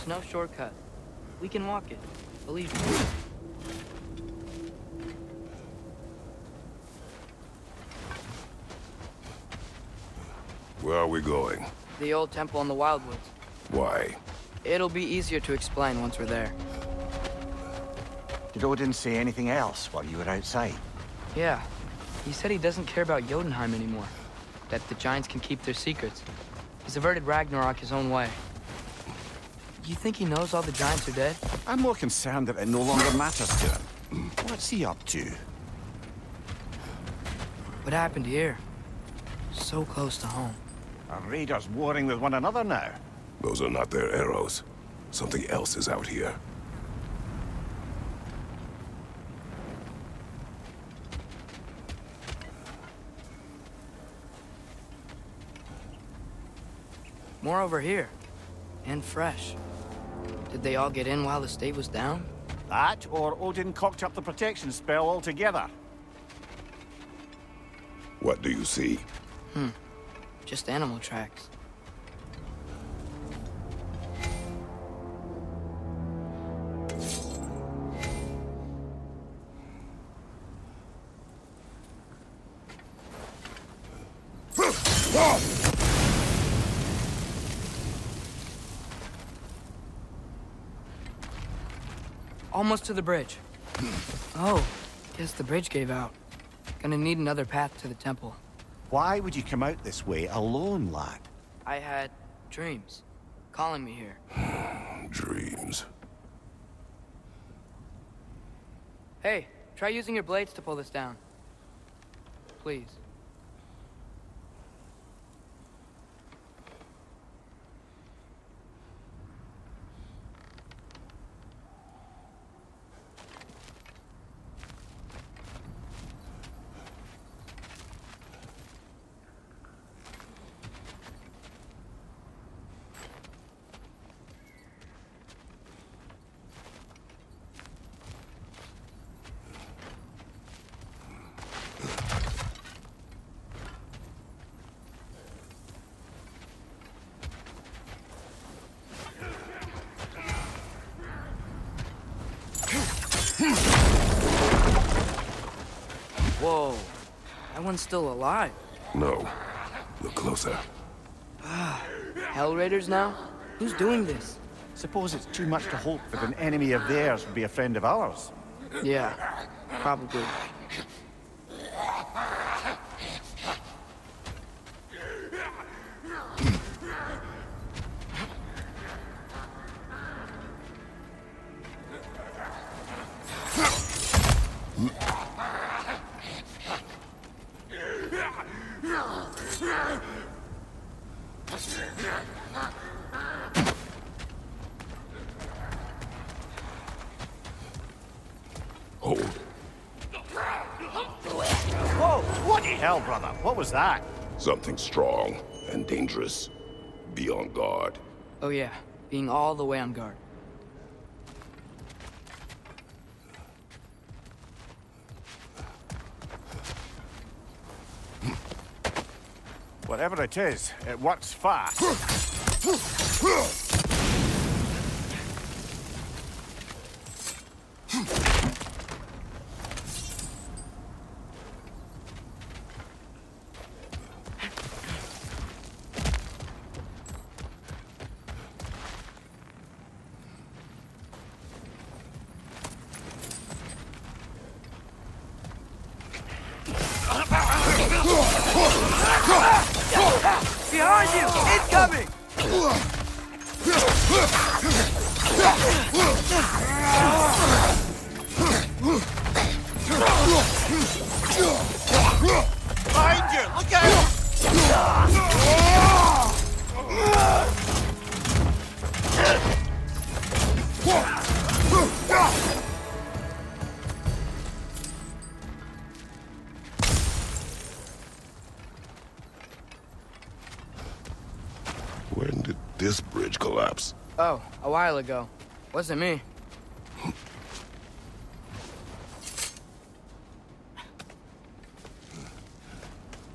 There's no shortcut. We can walk it. Believe me. Where are we going? The old temple in the Wildwoods. Why? It'll be easier to explain once we're there. Did Odin say anything else while you were outside? Yeah. He said he doesn't care about Jotunheim anymore. That the giants can keep their secrets. He's averted Ragnarok his own way. You think he knows all the giants are dead? I'm more concerned that it no longer matters to him. What's he up to? What happened here? So close to home. Are raiders warring with one another now? Those are not their arrows. Something else is out here. More over here. And fresh. Did they all get in while the state was down? That, or Odin cocked up the protection spell altogether. What do you see? Just animal tracks. Almost to the bridge. Oh, guess the bridge gave out. Gonna need another path to the temple. Why would you come out this way alone, lad? I had dreams calling me here. Dreams. Hey, try using your blades to pull this down. Please. Whoa, that one's still alive. No. Look closer. Hell Raiders now? Who's doing this? Suppose it's too much to hope that an enemy of theirs would be a friend of ours. Yeah, probably. Hold. Whoa! Bloody hell, brother! What was that? Something strong and dangerous. Be on guard. Oh yeah, being all the way on guard. Whatever it is, it works fast. Behind you! Incoming! Behind you! Look out! When did this bridge collapse? Oh, a while ago. Wasn't me.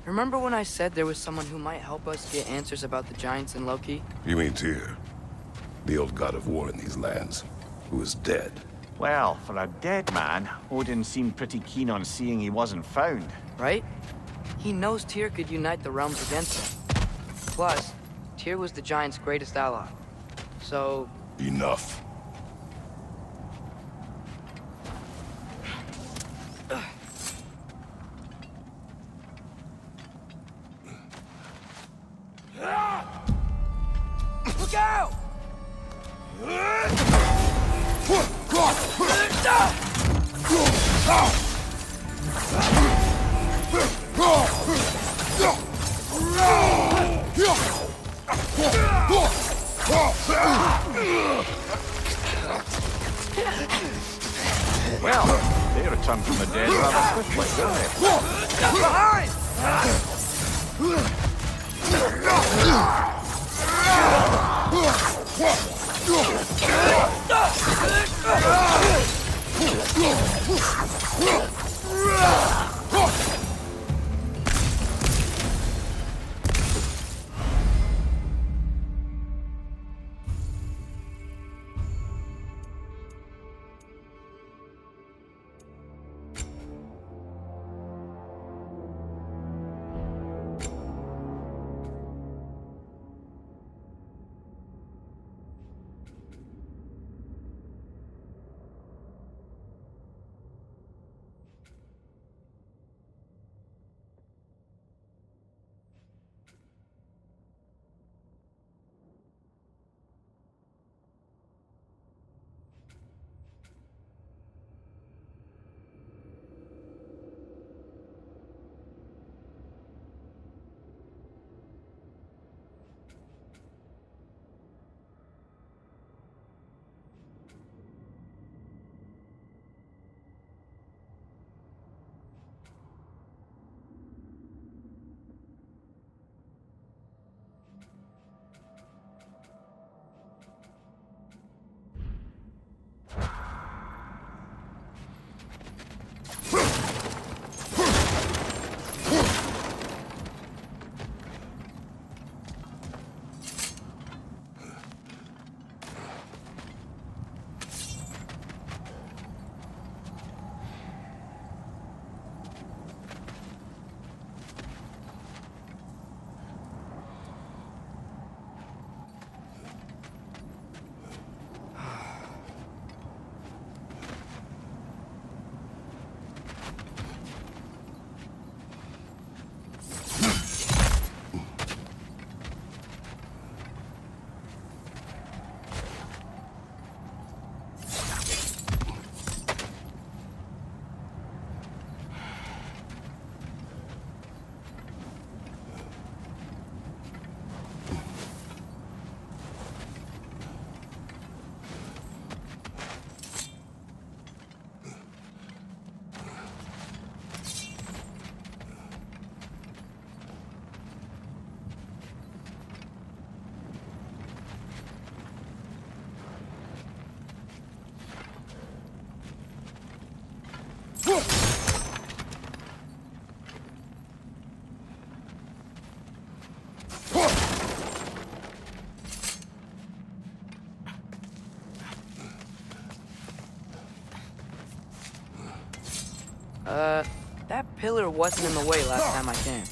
Remember when I said there was someone who might help us get answers about the giants and Loki? You mean Tyr? The old god of war in these lands, who is dead. Well, for a dead man, Odin seemed pretty keen on seeing he wasn't found. Right? He knows Tyr could unite the realms against him. Plus, Tyr was the Giants' greatest ally. So... Enough. Look out! Well, they returned from the dead rather swiftly, didn't they? Behind! That pillar wasn't in the way last time I came.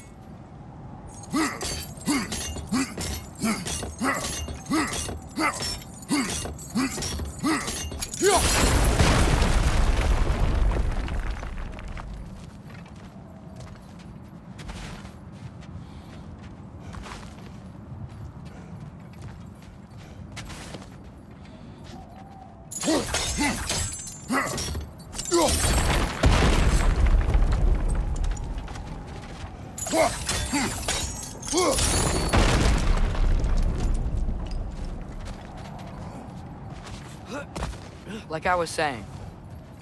Like I was saying,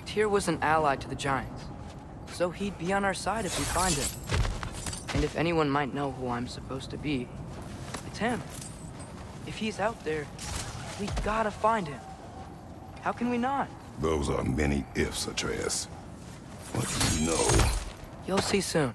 Tyr was an ally to the Giants, so he'd be on our side if we find him. And if anyone might know who I'm supposed to be, it's him. If he's out there, we gotta find him. How can we not? Those are many ifs, Atreus. What do you know? You'll see soon.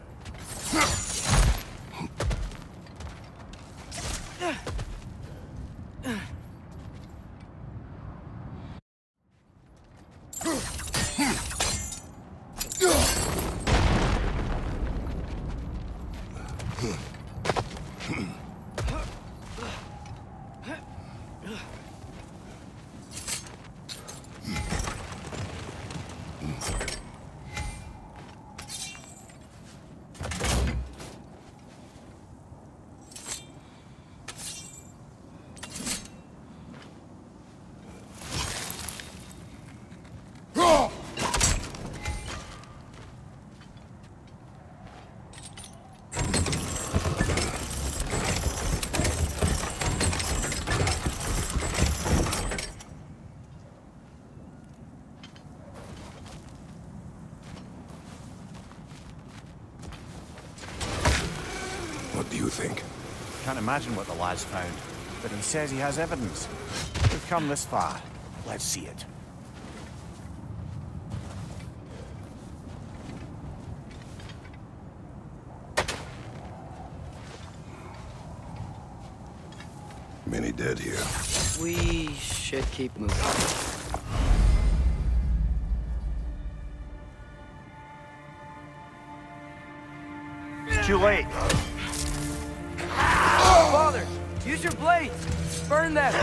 What do you think? Can't imagine what the lad's found, but he says he has evidence. We've come this far. Let's see it. Many dead here. We should keep moving. It's too late. Father, use your blades! Burn them!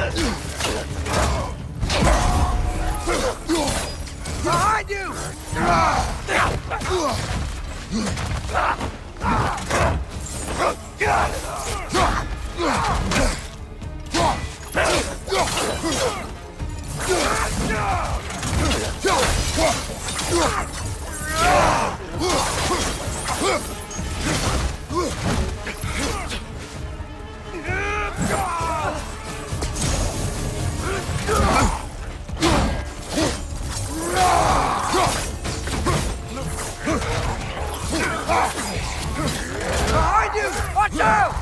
Behind you! Behind you! Watch out!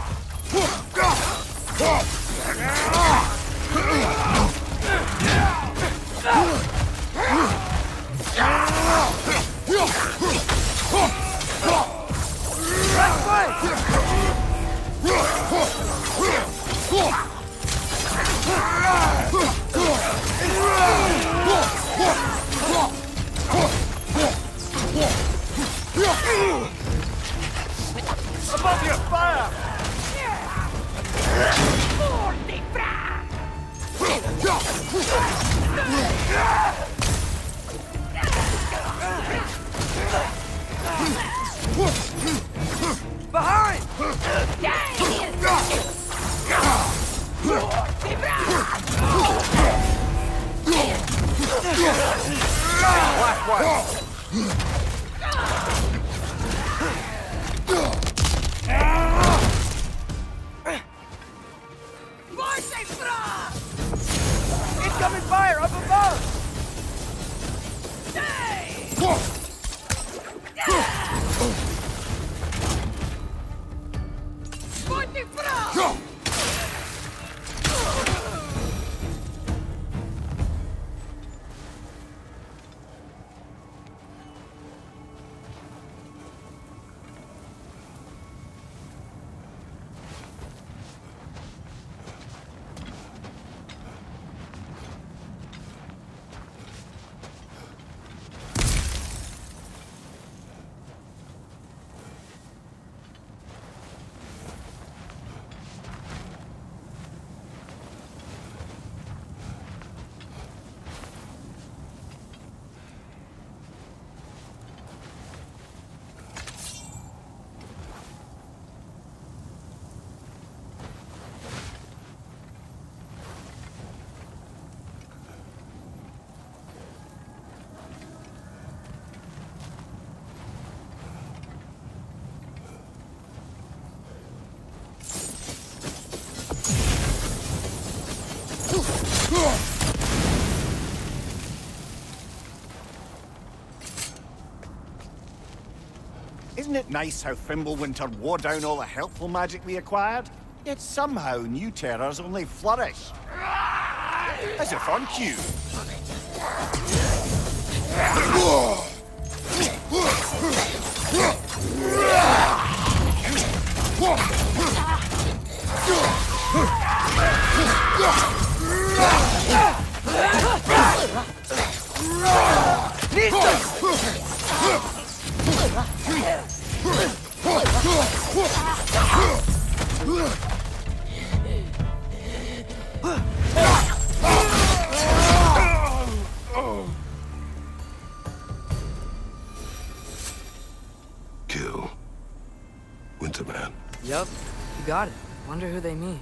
Above your fire! Behind! Black one! Incoming fire up above! Isn't it nice how Fimbulwinter wore down all the helpful magic we acquired? Yet somehow new terrors only flourish. As if on cue. Santa man. Yup, you got it. Wonder who they mean.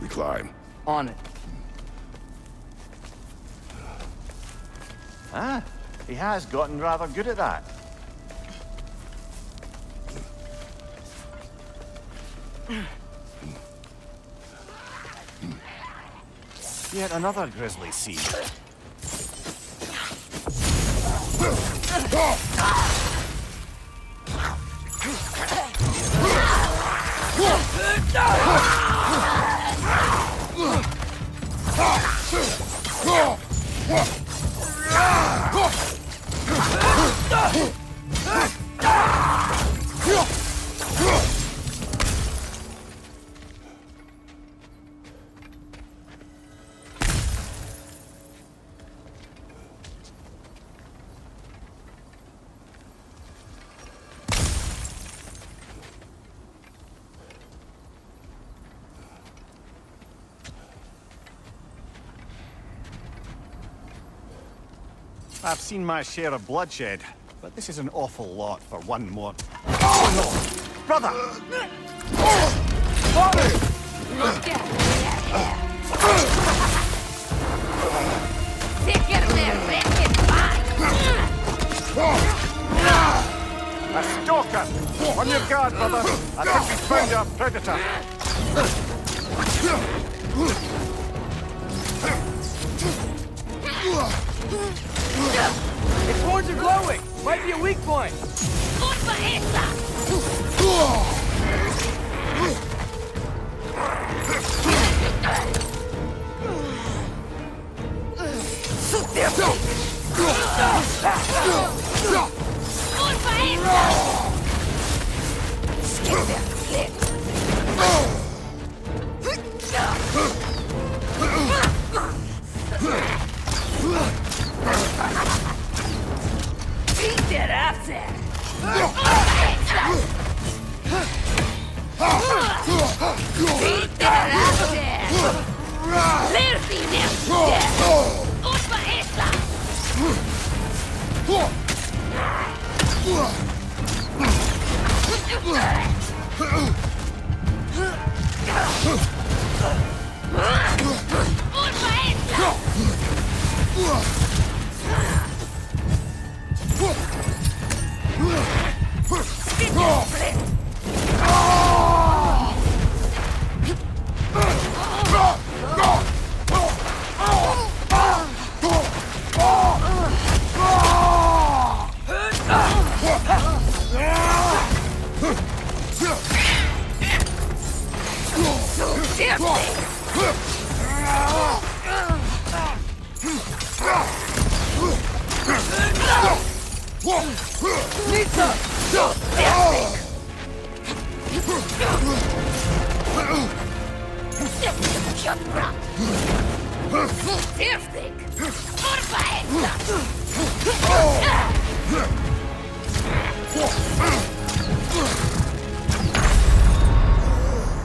We climb. On it. Ah, he has gotten rather good at that. Yet another grisly scene. I've seen my share of bloodshed, but this is an awful lot for one more. Oh no! Brother! A stalker! On your guard, brother! I think we found our predator! Its horns are glowing! Might be a weak point!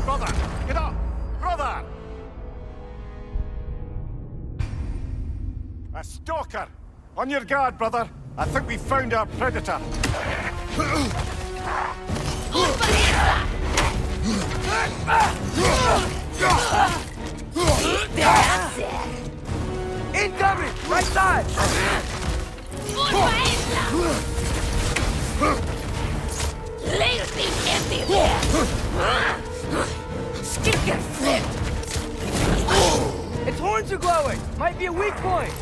Brother! Get up! Brother! A stalker! On your guard, brother! I think we found our predator! Incoming! Right side! Its horns are glowing! Might be a weak point!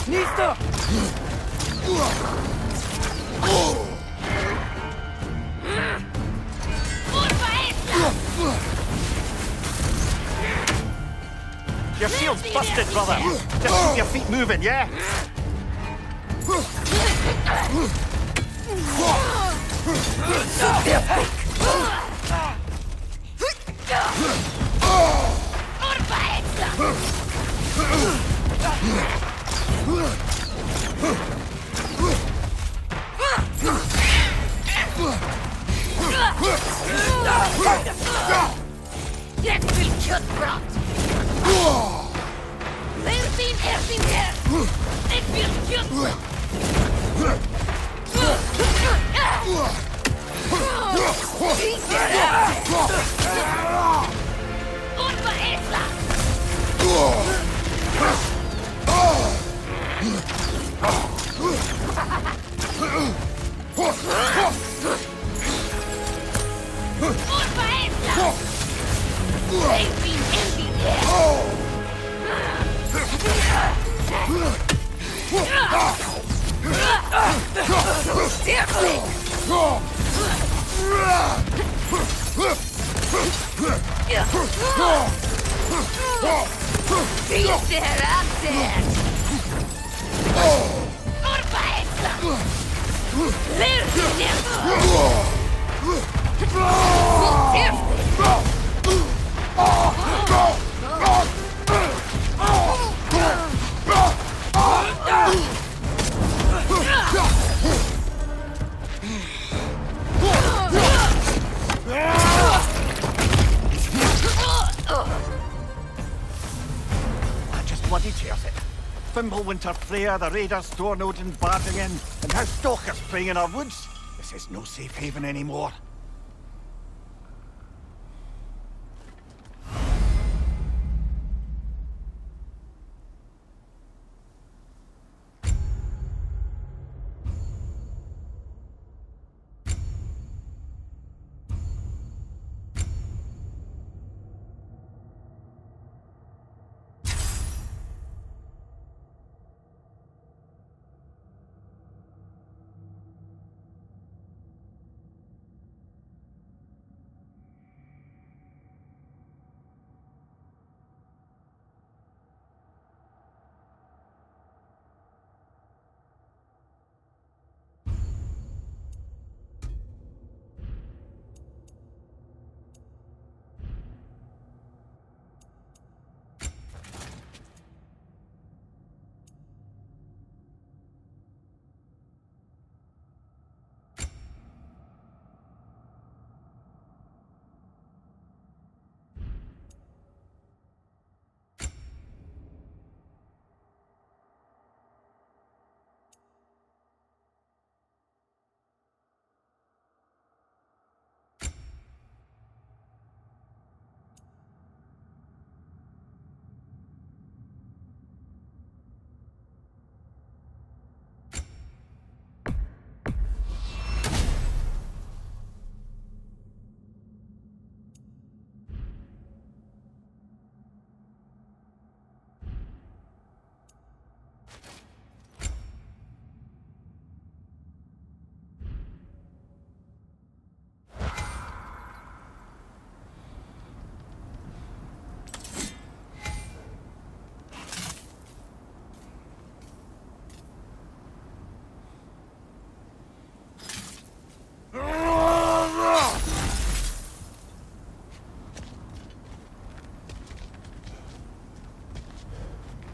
Nisto! Your shield's busted, brother! Just keep your feet moving, yeah? Jetzt will Kjöttbrot! Lersin ersin her! Ik wil Kjöttbrot! Unverändert! Unverändert! Lersin ersin her! Sterfling! Diese Ratten! Unverändert! Lersin ersin! That just bloody tears it. Fimbulwinter Freya, the raiders, Stornodin barging in, and how stalkers preying in our woods. This is no safe haven anymore.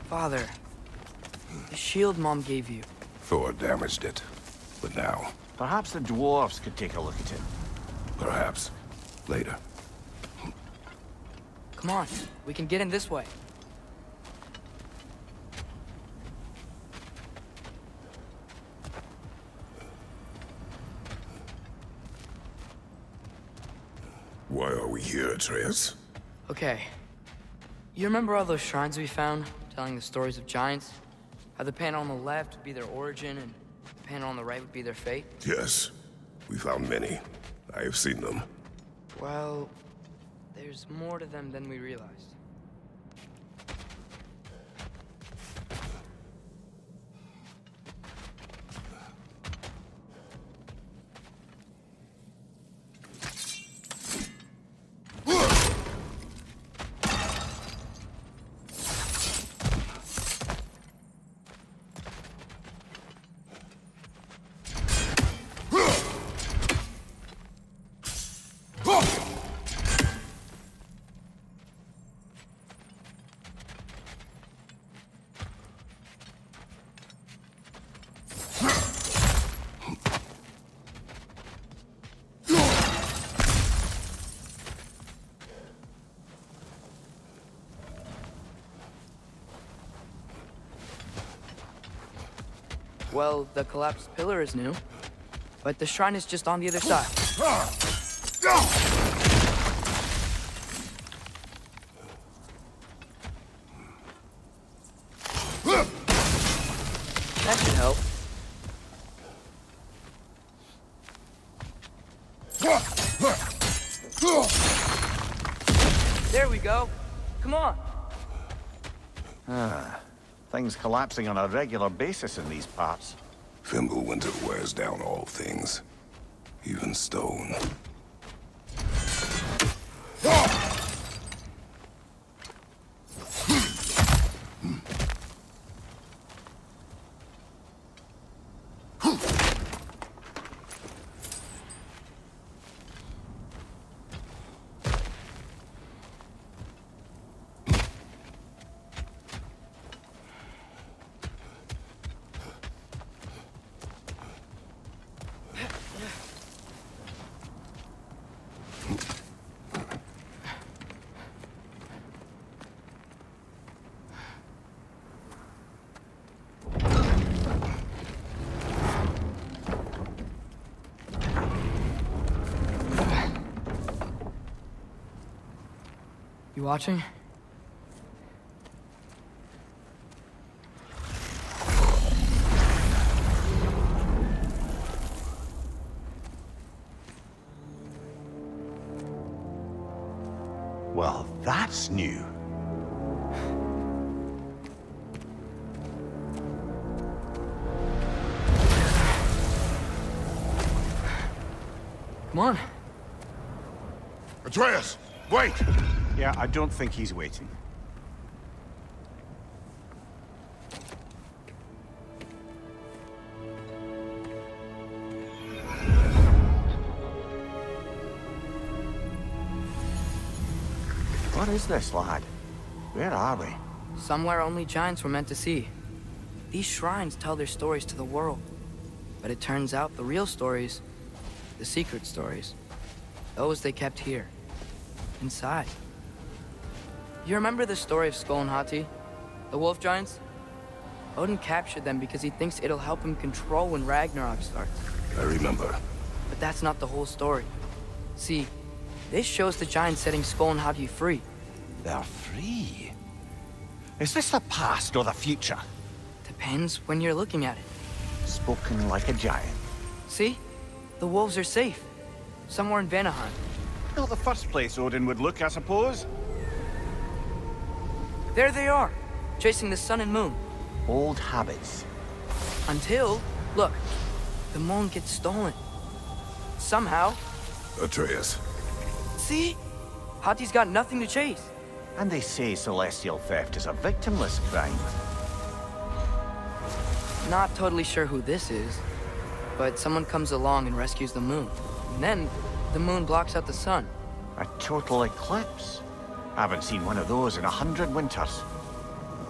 Father, the shield Mom gave you. Thor damaged it. But now, Perhaps the dwarves could take a look at it. perhaps, later. Come on, we can get in this way. Why are we here, Atreus? Okay. You remember all those shrines we found, telling the stories of giants? How the panel on the left would be their origin, and the panel on the right would be their fate? Yes. We found many. I have seen them. Well, there's more to them than we realized. Well, the collapsed pillar is new, but the shrine is just on the other side. That should help. There we go. Come on. Things collapsing on a regular basis in these parts. Fimbulwinter wears down all things, even stone. You watching? Well, that's new. Come on. Atreus, wait! Yeah, I don't think he's waiting. What is this, lad? Where are we? Somewhere only giants were meant to see. These shrines tell their stories to the world. But it turns out the real stories, the secret stories, those they kept here, inside. You remember the story of Skull and Hati? The wolf giants? Odin captured them because he thinks it'll help him control when Ragnarok starts. I remember. But that's not the whole story. See, this shows the giants setting Skull and Hati free. They're free. Is this the past or the future? Depends when you're looking at it. Spoken like a giant. See? The wolves are safe. Somewhere in Vanaheim. Not the first place Odin would look, I suppose. There they are, chasing the sun and moon. Old habits. Until, look, the moon gets stolen. Somehow. Atreus. See? Hati's got nothing to chase. And they say celestial theft is a victimless crime. Not totally sure who this is, but someone comes along and rescues the moon. And then, the moon blocks out the sun. A total eclipse. Haven't seen one of those in 100 winters.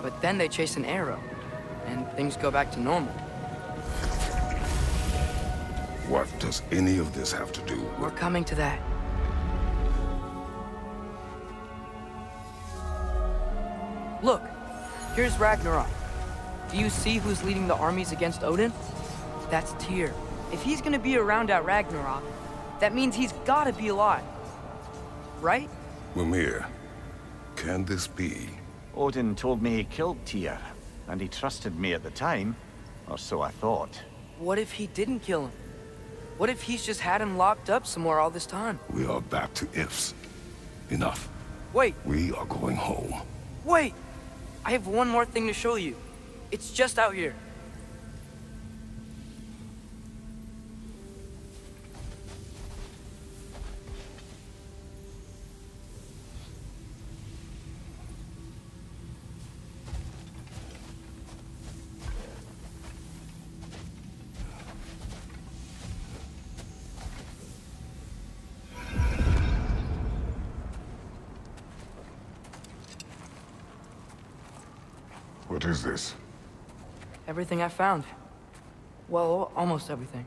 But then they chase an arrow, and things go back to normal. What does any of this have to do We're with... coming to that. Look, here's Ragnarok. Do you see who's leading the armies against Odin? That's Tyr. If he's gonna be around at Ragnarok, that means he's gotta be alive. Right? Mimir, can this be? Odin told me he killed Tyr, and he trusted me at the time, or so I thought. What if he didn't kill him? What if he's just had him locked up somewhere all this time? We are back to ifs. Enough. Wait, We are going home. wait! I have one more thing to show you. It's just out here. What is this? Everything I found. Well, almost everything.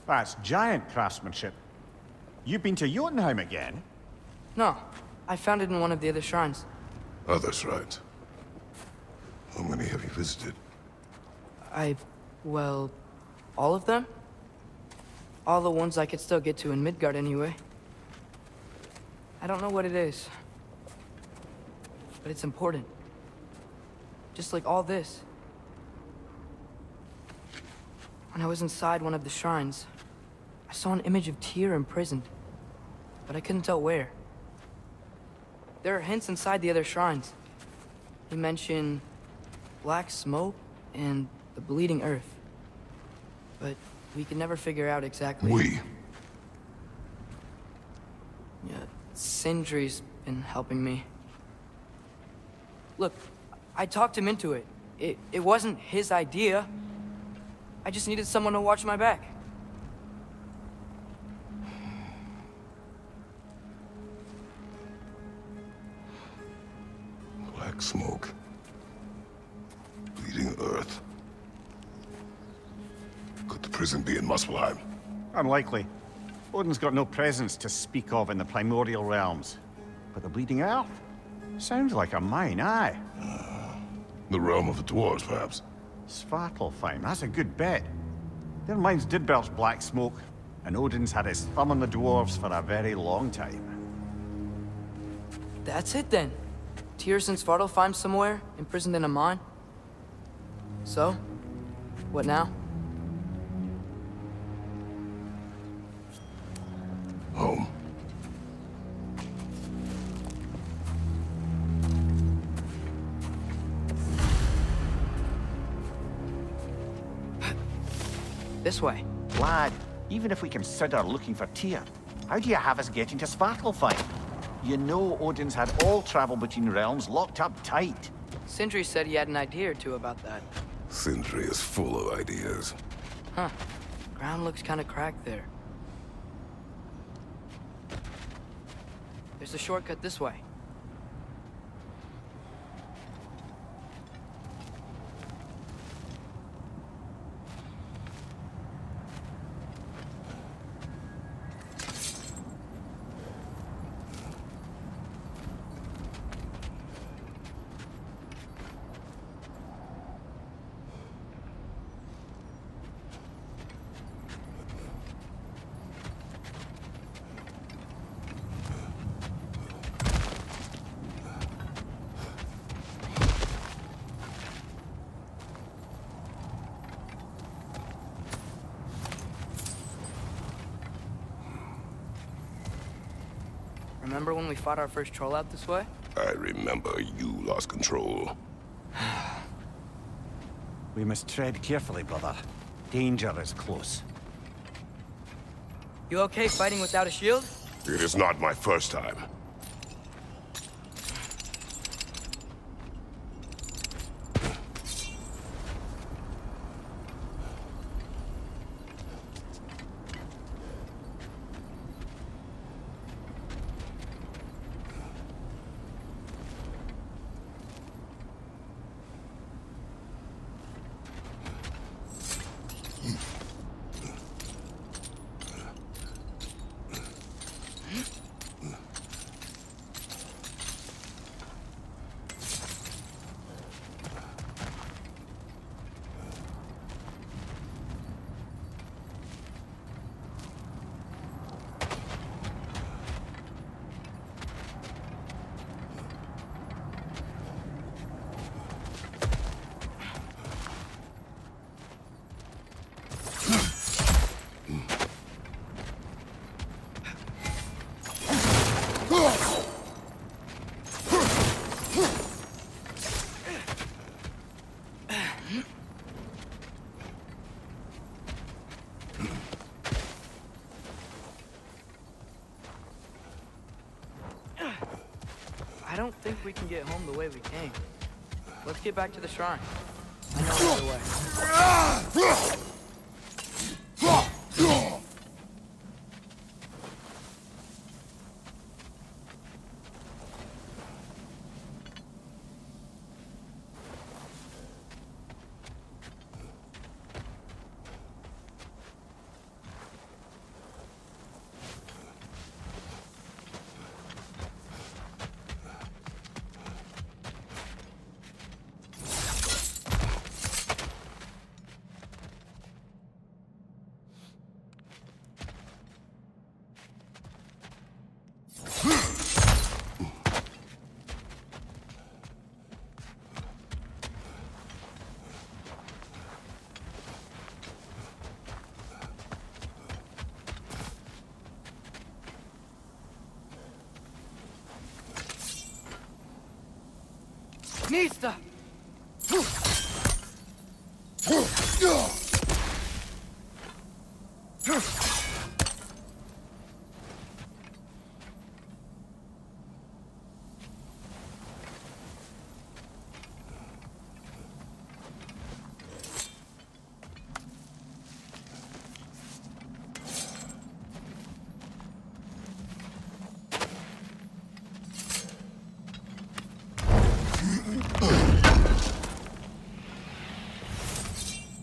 That's giant craftsmanship. You've been to Jotunheim again? No, I found it in one of the other shrines. Other shrines? How many have you visited? Well, all of them? All the ones I could still get to in Midgard anyway. I don't know what it is, but it's important. Just like all this. When I was inside one of the shrines, I saw an image of Tyr imprisoned, but I couldn't tell where. There are hints inside the other shrines. He mentioned black smoke and the bleeding earth. But we could never figure out exactly. We? Yeah, Sindri's been helping me. Look, I talked him into it. It wasn't his idea. I just needed someone to watch my back. Black smoke. Bleeding earth. Could the prison be in Muspelheim? Unlikely. Odin's got no presence to speak of in the primordial realms. But the Bleeding Earth? Sounds like a mine, aye. The realm of the dwarves, perhaps? Svartalfheim, that's a good bet. Their mines did belch black smoke, and Odin's had his thumb on the dwarves for a very long time. That's it then. Tyr's in Svartalfheim somewhere, imprisoned in a mine. So, what now? Home. This way. Lad, even if we consider looking for Tyr, how do you have us getting to Svartalfheim? You know Odin's had all travel between realms locked up tight. Sindri said he had an idea or two about that. Sindri is full of ideas. Huh. Ground looks kind of cracked there. There's a shortcut this way. Remember when we fought our first troll out this way? I remember you lost control. We must tread carefully, brother. Danger is close. You okay fighting without a shield? It is not my first time. I don't think we can get home the way we came. Let's get back to the shrine. I know another way. Nista!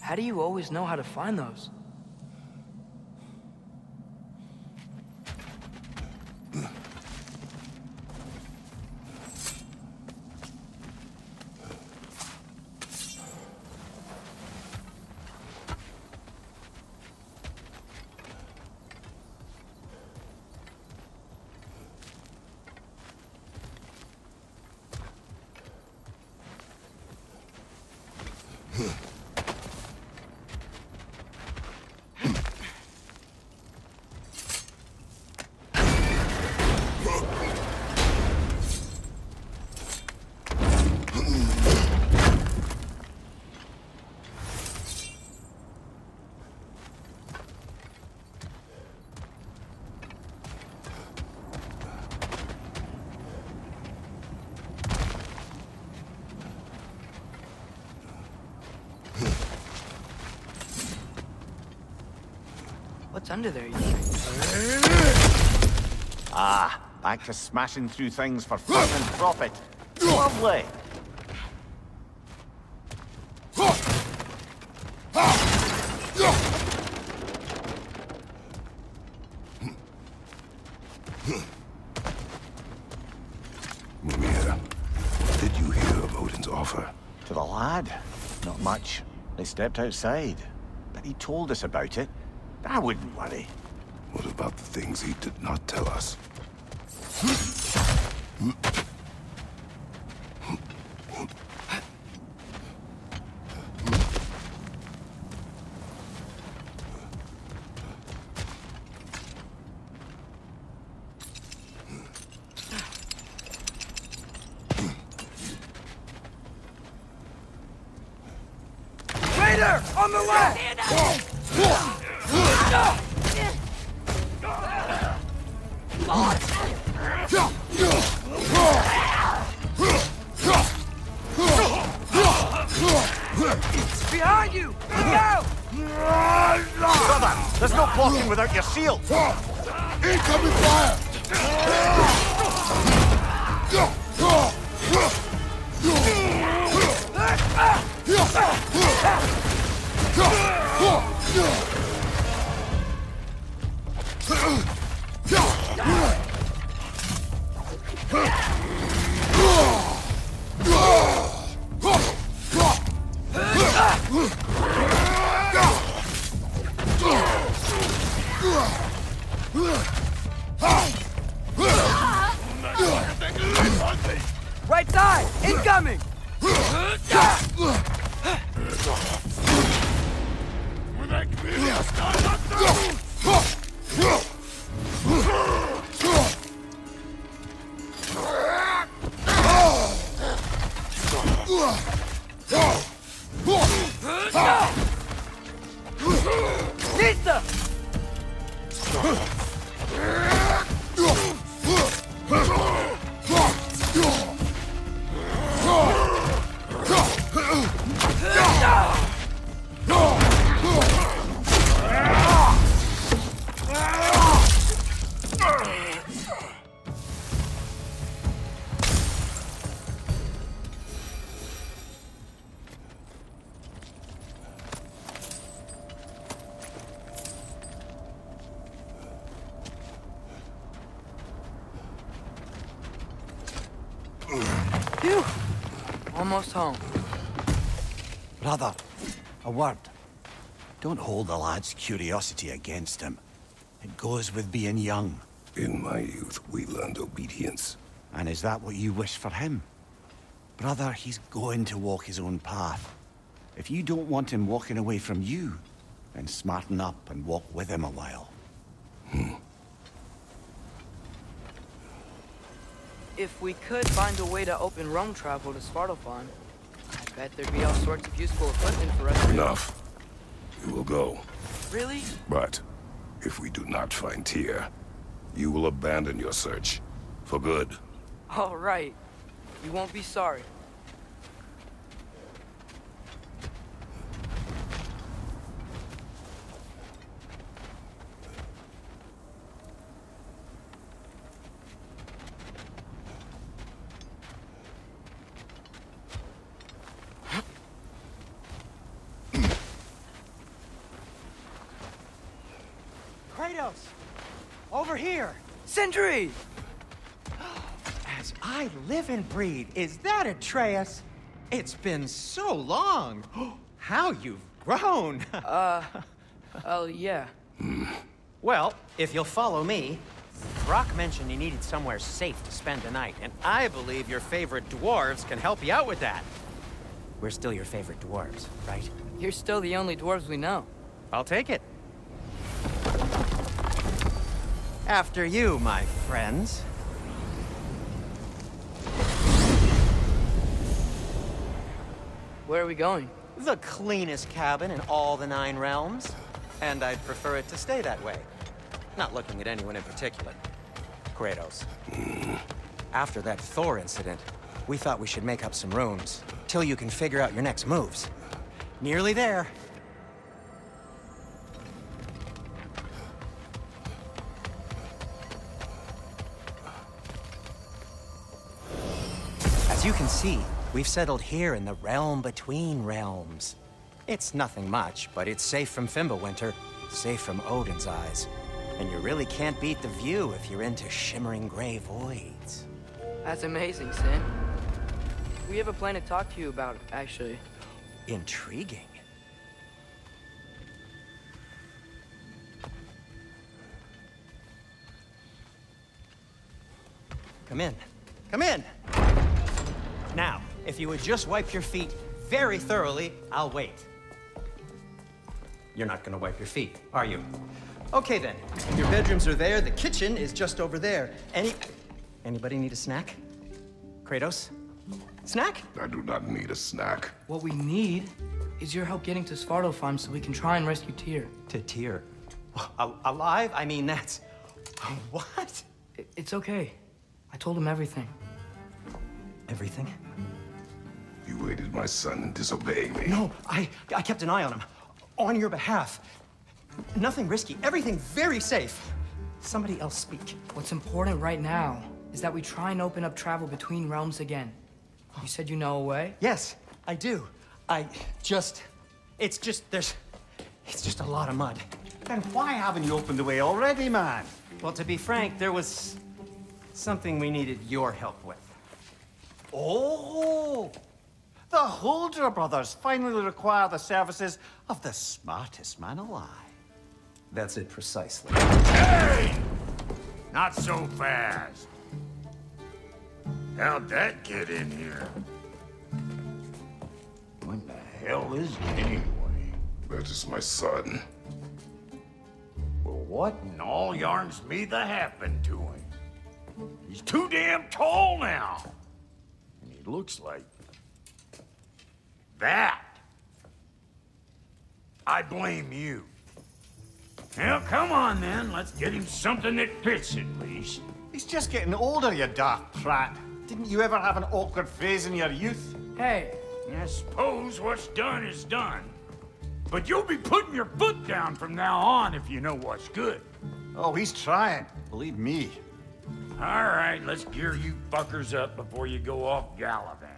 How do you always know how to find those? What's under there, you think? Ah, back to smashing through things for fun and profit. Lovely. Mimir, what did you hear of Odin's offer? To the lad? Not much. They stepped outside. But he told us about it. I wouldn't worry. What about the things he did not tell us? Raider! On the left! Behind you! Look out! Brother, there's no blocking without your shield! Incoming fire! Right side! Incoming! Nista! Phew! Almost home. Brother, a word. Don't hold the lad's curiosity against him. It goes with being young. In my youth, we learned obedience. And is that what you wish for him? Brother, he's going to walk his own path. If you don't want him walking away from you, then smarten up and walk with him a while. if we could find a way to open Rome travel to Svartalfheim, I bet there'd be all sorts of useful equipment for us. Enough. We will go. Really? But if we do not find Tyr, you will abandon your search. For good. All right. You won't be sorry. Kratos! Over here! Sentry! As I live and breathe, is that Atreus? It's been so long! How you've grown! Oh, yeah. Well, if you'll follow me, Brock mentioned you needed somewhere safe to spend the night, and I believe your favorite dwarves can help you out with that. We're still your favorite dwarves, right? You're still the only dwarves we know. I'll take it. After you, my friends. Where are we going? The cleanest cabin in all the 9 realms. And I'd prefer it to stay that way. Not looking at anyone in particular. Kratos. After that Thor incident, we thought we should make up some rooms, till you can figure out your next moves. Nearly there. As you can see, we've settled here in the realm between realms. It's nothing much, but it's safe from Fimbulwinter, safe from Odin's eyes. And you really can't beat the view if you're into shimmering gray voids. That's amazing, Sin. We have a plan to talk to you about, actually. Intriguing. Come in. Come in! Now, if you would just wipe your feet very thoroughly, I'll wait. You're not gonna wipe your feet, are you? Okay then, your bedrooms are there, the kitchen is just over there. Anybody need a snack? Kratos? Snack? I do not need a snack. What we need is your help getting to Svartalfheim so we can try and rescue Tyr. To Tyr? Alive? I mean, that's... What? It's okay. I told him everything. Everything? You aided my son in disobeying me. No, I kept an eye on him. On your behalf. Nothing risky, everything very safe. Somebody else speak. What's important right now is that we try and open up travel between realms again. You said you know a way? Yes, I do. It's just a lot of mud. Then why haven't you opened the way already, man? Well, to be frank, there was something we needed your help with. Oh! The Holder brothers finally require the services of the smartest man alive. That's it precisely. Hey! Not so fast. How'd that get in here? What the hell is it anyway? That is my son. Well, what in all yarns me that happened to him? He's too damn tall now. And he looks like... that. I blame you. Well, come on then. Let's get him something that fits at least. He's just getting older, you daft prat. Didn't you ever have an awkward phase in your youth? Hey, I suppose what's done is done. But you'll be putting your foot down from now on if you know what's good. Oh, he's trying. Believe me. All right, let's gear you fuckers up before you go off gallivanting.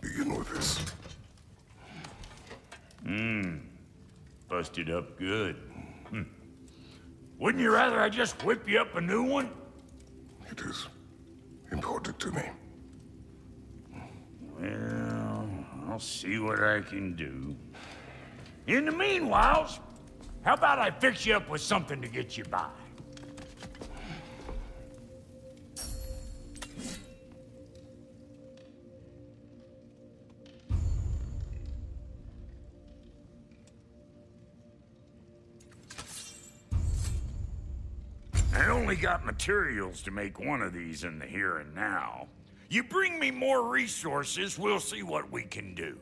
Begin with this. Busted up good. Wouldn't you rather I just whip you up a new one? It is important to me. Well, I'll see what I can do. In the meanwhile, how about I fix you up with something to get you by? I don't only got materials to make one of these in the here and now. You bring me more resources, we'll see what we can do.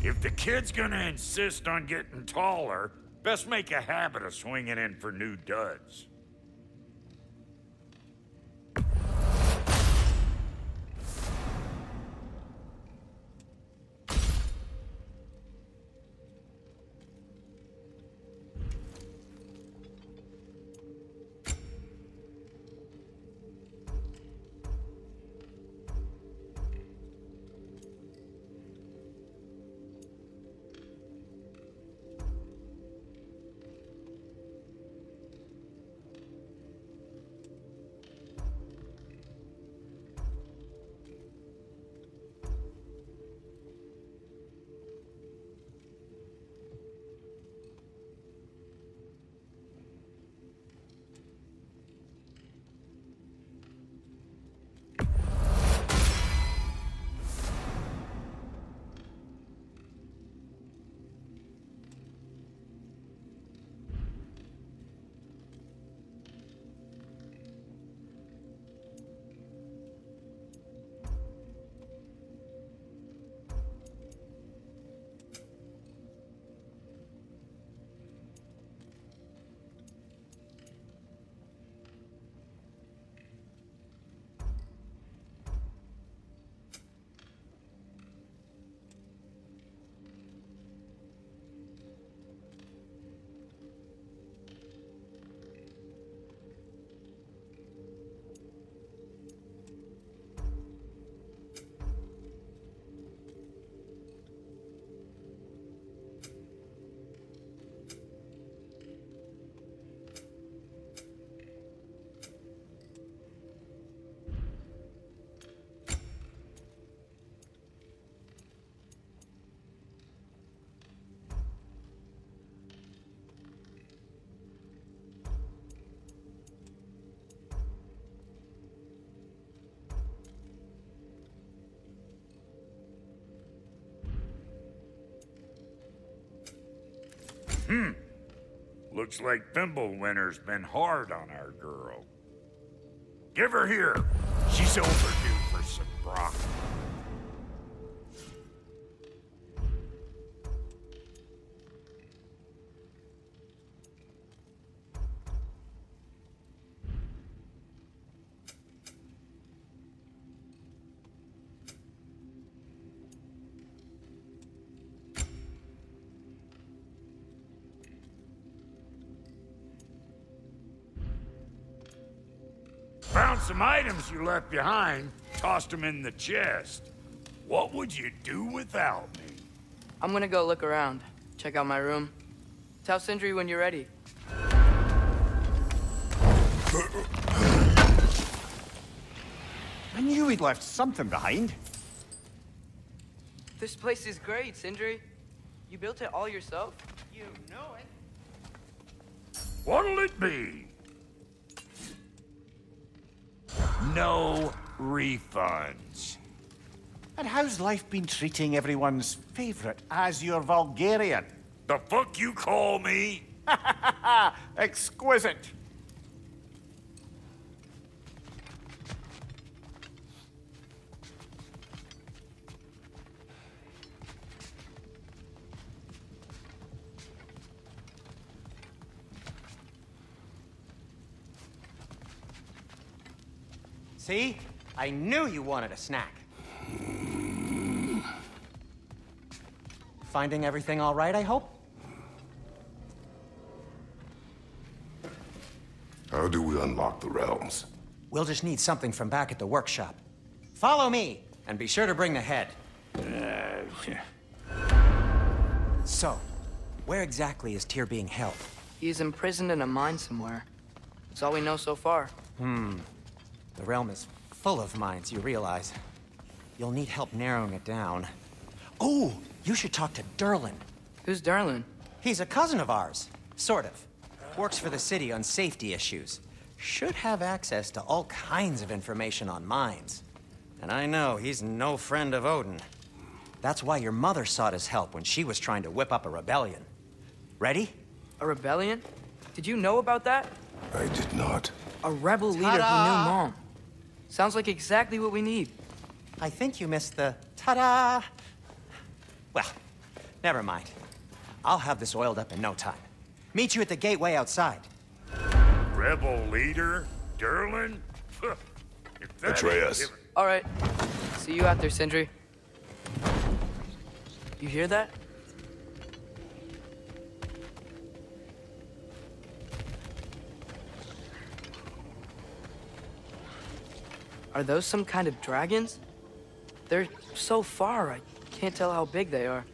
If the kid's gonna insist on getting taller, best make a habit of swinging in for new duds. Looks like Thimblewinter's been hard on our girl. Give her here. She's overdue for some broth. Found some items you left behind, tossed them in the chest. What would you do without me? I'm gonna go look around, check out my room. Tell Sindri when you're ready. I knew he'd left something behind. This place is great, Sindri. You built it all yourself? You know it. What'll it be? No refunds. And how's life been treating everyone's favorite Azure Vulgarian? The fuck you call me? Exquisite. See? I knew you wanted a snack. Finding everything all right, I hope? How do we unlock the realms? We'll just need something from back at the workshop. Follow me, and be sure to bring the head. So, where exactly is Tyr being held? He's imprisoned in a mine somewhere. That's all we know so far. The realm is full of mines, you realize. You'll need help narrowing it down. Oh, you should talk to Derlin. Who's Darlin? He's a cousin of ours, sort of. Works for the city on safety issues. Should have access to all kinds of information on mines. And I know he's no friend of Odin. That's why your mother sought his help when she was trying to whip up a rebellion. Ready? A rebellion? Did you know about that? I did not. A rebel leader who knew Mom. Sounds like exactly what we need. I think you missed the ta-da. Well, never mind. I'll have this oiled up in no time. Meet you at the gateway outside. Rebel leader? Derlin? If that ain't Atreus. different- All right. See you out there, Sindri. You hear that? Are those some kind of dragons? They're so far, I can't tell how big they are.